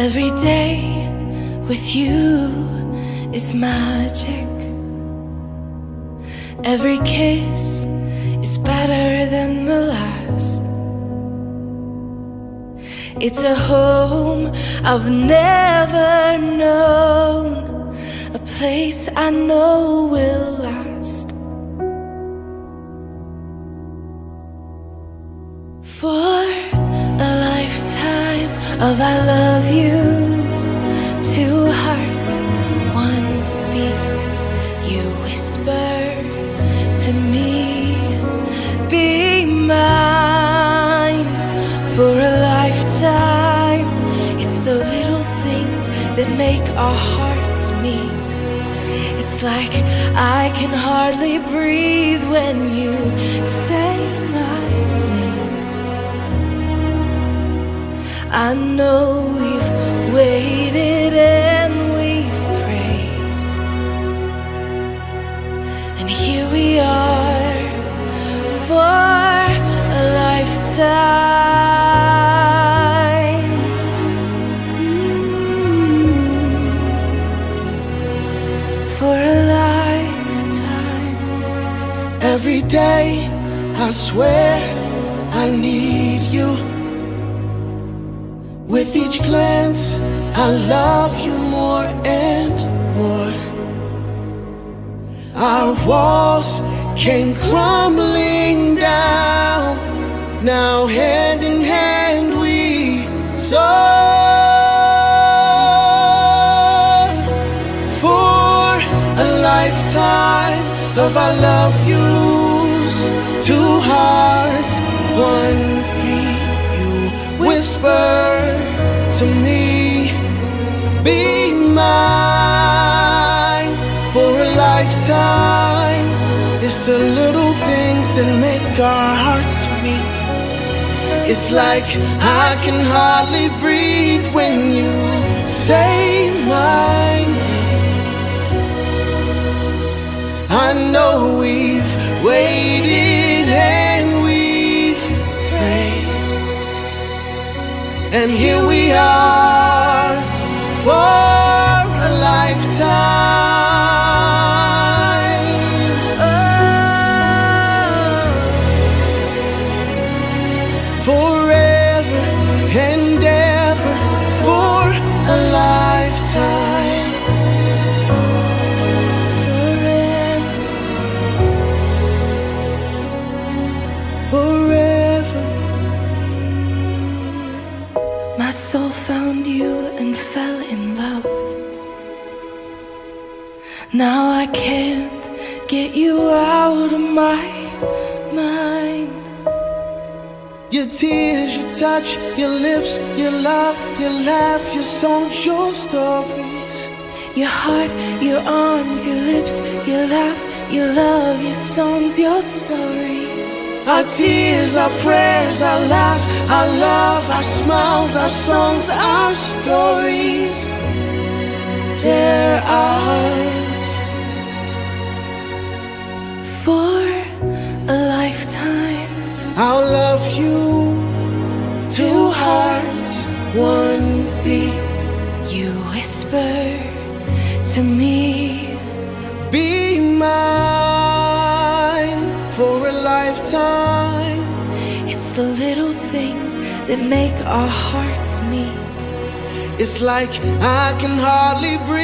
Every day with you is magic. Every kiss is better than the last. It's a home I've never known, a place I know will last. For a lifetime of I love yous, two hearts, one beat. You whisper to me, be mine. For a lifetime, it's the little things that make our hearts meet. It's like I can hardly breathe when you say my name. I know we've waited and we've prayed, and here we are for a lifetime. For a lifetime. Every day I swear I need you. With each glance, I love you more and more. Our walls came crumbling down. Now hand in hand we soar. For a lifetime of I love yous, two hearts, one beat. You whisper to me, be mine. For a lifetime, it's the little things that make our hearts meet. It's like I can hardly breathe when you say my name. I know we've waited and we've prayed, and here we are for a lifetime. Forever and ever for a lifetime. Forever. Forever. My soul found you and fell in love. Now I can't get you out of my mind. Your tears, your touch, your lips, your love, your laugh, your songs, your stories. Your heart, your arms, your lips, your laugh, your love, your songs, your stories. Our tears, our prayers, our laugh, our love, our smiles, our songs, our stories. They're ours. For a lifetime, I'll love you, two hearts, one beat. you whisper to me, Be mine for a lifetime. it's the little things that make our hearts meet. It's like I can hardly breathe